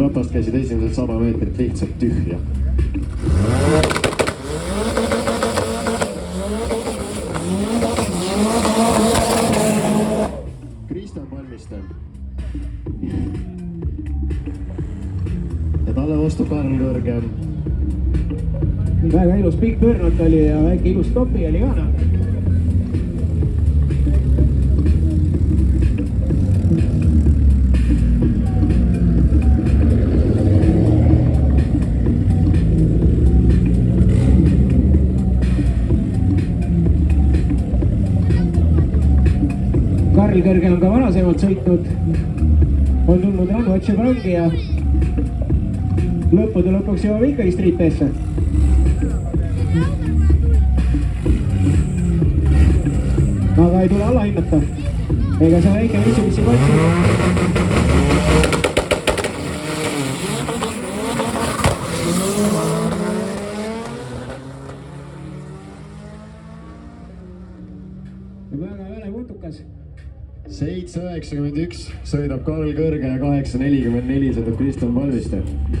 ratast käisid esimesed 100 meetrit lihtsalt tühja. Kristjan Palmiste. Ja talle vastu Karl Kõrge. Väga ilus pikk pöörnat oli ja väike ilus topi oli ka. Karl Kõrge on ka varasemalt sõitnud, on tulnud Rannu Otseparangi ja lõppude lõpuks jõuab ikkagi Street B-sse. Aga ei tule alla hinnata. Ega see väike Mitsubishi kotsi. Väga väle putukas. 7.91 sõidab Karl Kõrge ja 8.44 sõidab Kristjan Palmiste.